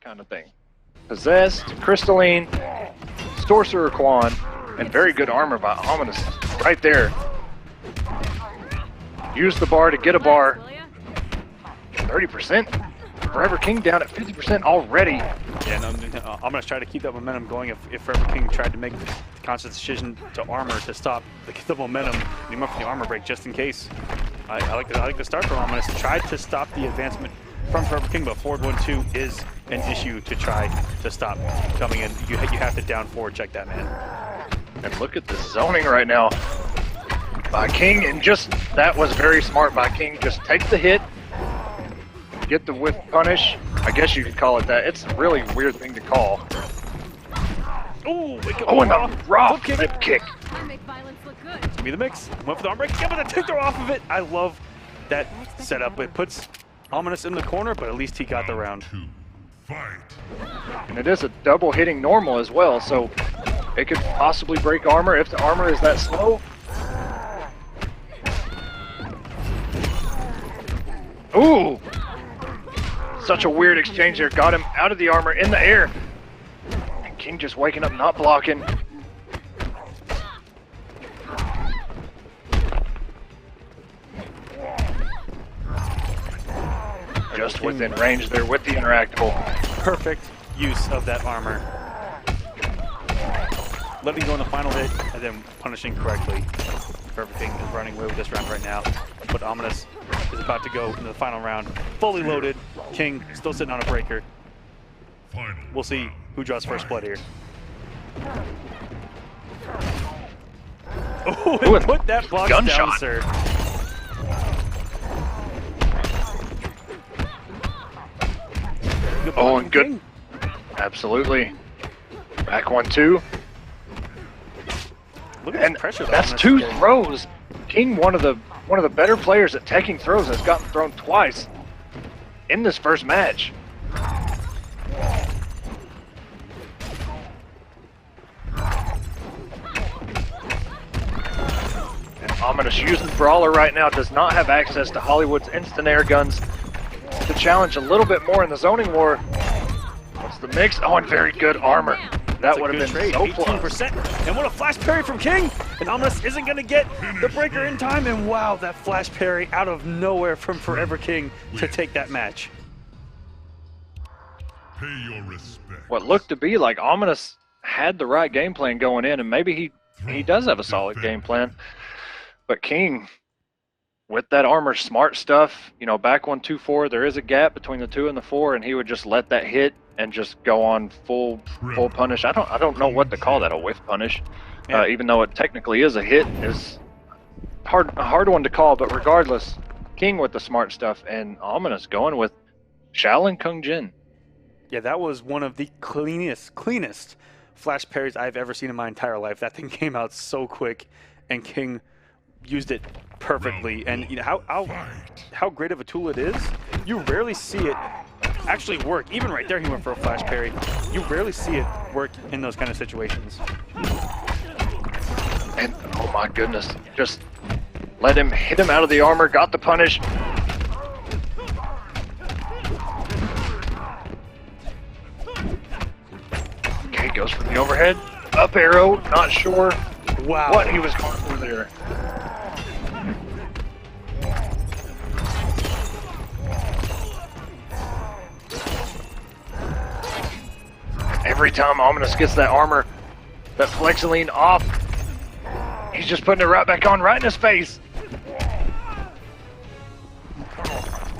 kind of thing. Possessed, Crystalline, Sorcerer Quan, and very good armor by Ominous right there. Use the bar to get a bar. 30%. Forever King down at 50% already. Yeah, no, I'm going to try to keep that momentum going. If Forever King tried to make the conscious decision to armor to stop the momentum, he went for the armor break just in case. I like the start from Ominous. Tried to stop the advancement from Forever King, but forward 1-2 is an issue to try to stop coming in. You have to down forward check that man. And look at the zoning right now by King, and just that was very smart by King. Just take the hit, get the whiff punish. I guess you could call it that. It's a really weird thing to call. Ooh, and a raw flip kick. Give me the mix. Went for the arm break. Give it a take throw off of it. I love that setup. It puts Ominous in the corner, but at least he got the round. And it is a double hitting normal as well, so it could possibly break armor if the armor is that slow. Ooh! Such a weird exchange there. Got him out of the armor in the air. And King just waking up, not blocking. Just within range there with the interactable. Perfect use of that armor. Letting go on the final hit and then punishing correctly. Everything is running away with this round right now. But Ominous is about to go into the final round. Fully loaded. King still sitting on a breaker. We'll see who draws first blood here. Oh, and put that box down, sir. Oh, and good. Absolutely. Back 1-2. Look at and pressure that's two throws. King, one of the better players at taking throws, has gotten thrown twice in this first match. And Ominous using Brawler right now, does not have access to Hollywood's instant air guns to challenge a little bit more in the zoning war. What's the mix? Oh, and very good armor. That would have been trade. so 18%. And what a flash parry from King! And Ominous isn't going to get the breaker in time. And wow, that flash parry out of nowhere from Forever King to take that match. Pay your respect. What looked to be like Ominous had the right game plan going in, and maybe he does have a solid game plan. But King, with that armor smart stuff, you know, back 1-2-4, there is a gap between the 2 and the 4, and he would just let that hit and just go on full punish. I don't know what to call that, a whiff punish. Yeah. Even though it technically is a hit, is a hard one to call, but regardless, King with the smart stuff, and Ominous going with Shaolin Kung Jin. Yeah, that was one of the cleanest flash parries I've ever seen in my entire life. That thing came out so quick, and King used it perfectly. And you know how great of a tool it is. You rarely see it actually work. Even right there, he went for a flash parry. You rarely see it work in those kind of situations. And oh my goodness, just let him hit him out of the armor, got the punish. Okay, goes for the overhead. Up arrow, not sure what he was going for there. Every time Ominous gets that armor, that Flexaline off, he's just putting it right back on, right in his face.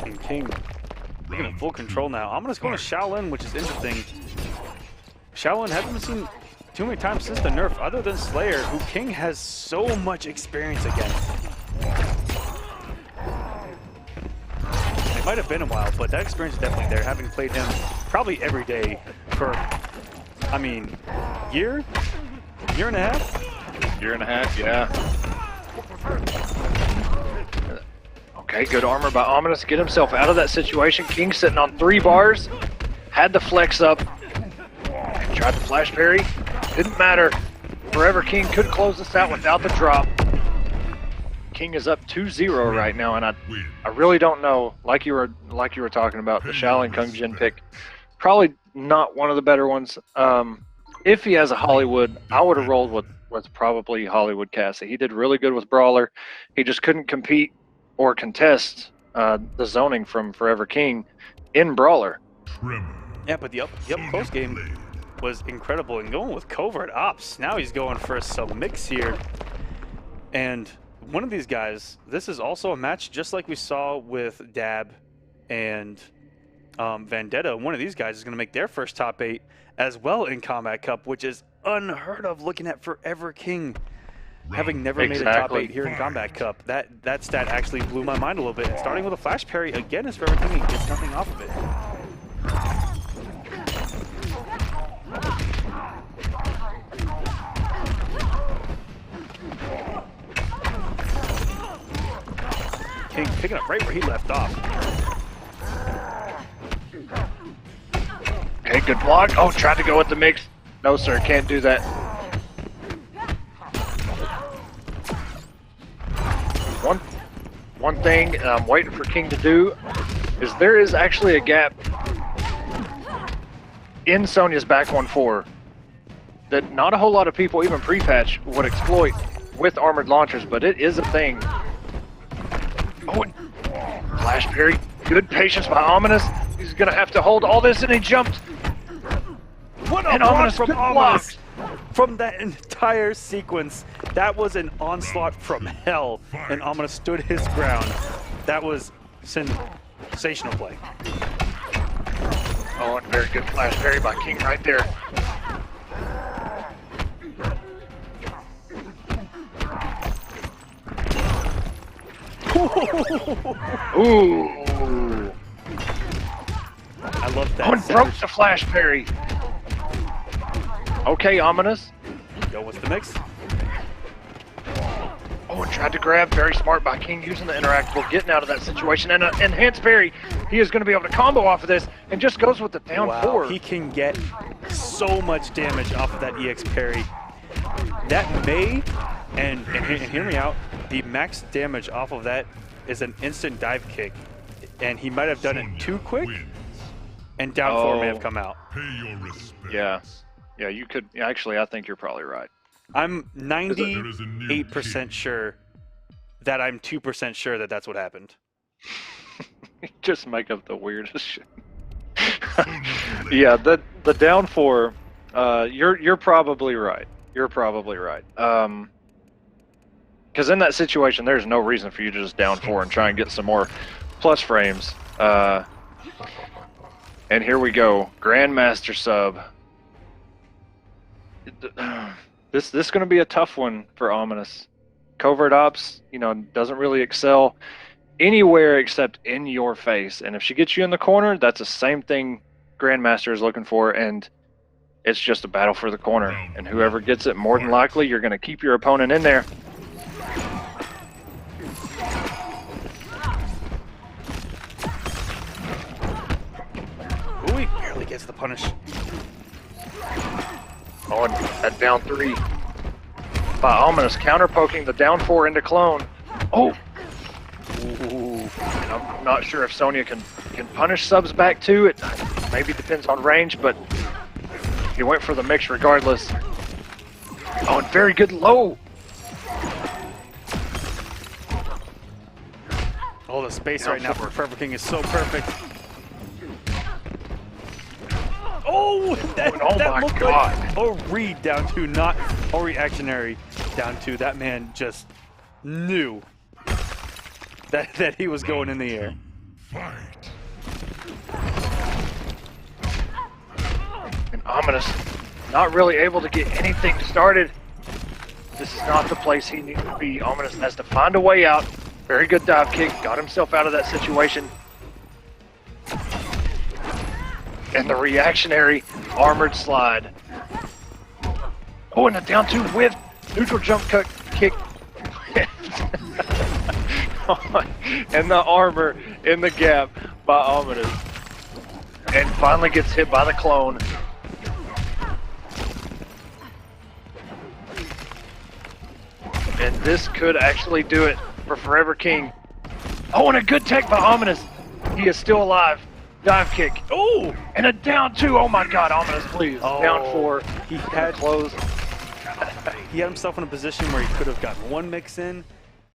And King looking in full control now. Ominous going to Shaolin, which is interesting. Shaolin hasn't been seen too many times since the nerf, other than Slayer, who King has so much experience against. It might have been a while, but that experience is definitely there, having played him probably every day for, I mean, year and a half? Year and a half, yeah. Okay, good armor by Ominous to get himself out of that situation. King sitting on 3 bars, had to flex up, and tried to flash parry. Didn't matter. Forever King could close this out without the drop. King is up 2-0 right now, and I really don't know, like you were talking about, the Shaolin Kung Jin pick probably not one of the better ones. If he has a Hollywood, I would have rolled with probably Hollywood Cassie. He did really good with Brawler. He just couldn't compete or contest the zoning from Forever King in Brawler. Yeah, but the up close game was incredible. And going with Covert Ops, now he's going for some mix here. And one of these guys, this is also a match just like we saw with Dab and Vendetta. One of these guys is going to make their first top 8 as well in Kombat Cup, which is unheard of looking at Forever King having never made a top 8 here in Kombat Cup. That stat actually blew my mind a little bit. And starting with a flash parry again as Forever King gets nothing off of it. King picking up right where he left off. Okay, good block. Oh, tried to go with the mix. No, sir, can't do that. One thing I'm waiting for King to do is there is actually a gap in Sonya's back 1-4 that not a whole lot of people, even pre-patch, would exploit with armored launchers, but it is a thing. Oh, flash parry. Good patience by Ominous. He's going to have to hold all this, and he jumped. What a block from Ominous! From that entire sequence, that was an onslaught from hell, and Ominous stood his ground. That was sensational play. Oh, and very good flash parry by King right there. Ooh. I love that. Oh, and broke the flash parry. Okay, Ominous. Go with the mix. Oh, and tried to grab. Very smart by King using the interactable, getting out of that situation. And an enhanced parry. He is going to be able to combo off of this and just goes with the down 4. He can get so much damage off of that EX parry. That may, and hear me out, the max damage off of that is an instant dive kick. And he might have done it too quick, and down 4 may have come out. Yeah. Yeah, you could. Actually, I think you're probably right. I'm 98% sure that I'm 2% sure that that's what happened. Just make up the weirdest shit. Yeah, the down 4. You're probably right. You're probably right. Because in that situation, there's no reason for you to just down 4 and try and get some more plus frames. And here we go, Grandmaster sub. This is going to be a tough one for Ominous. Covert Ops, doesn't really excel anywhere except in your face. And if she gets you in the corner, that's the same thing Grandmaster is looking for, and it's just a battle for the corner. And whoever gets it, more than likely, you're going to keep your opponent in there. Ooh, he barely gets the punish. Oh, and that down 3 by Ominous, counter poking the down 4 into clone. Oh! Ooh. And I'm not sure if Sonya can punish subs back too. It maybe depends on range, but he went for the mix regardless. Oh, and very good low. Oh, the space right now for Forever King is so perfect. Oh, that looked like a read down 2, not a reactionary down 2. That man just knew that he was going in the air. And Ominous not really able to get anything started. This is not the place he needs to be. Ominous has to find a way out. Very good dive kick, got himself out of that situation. And the reactionary armored slide. Oh, and a down 2 with neutral jump cut kick. And the armor in the gap by Ominous. And finally gets hit by the clone. And this could actually do it for Forever King. Oh, and a good tech by Ominous. He is still alive. Dive kick. Oh, and a down 2. Oh my God, Ominous, please. Oh, Down 4. He had close. he had himself in a position where he could have gotten 1 mix in,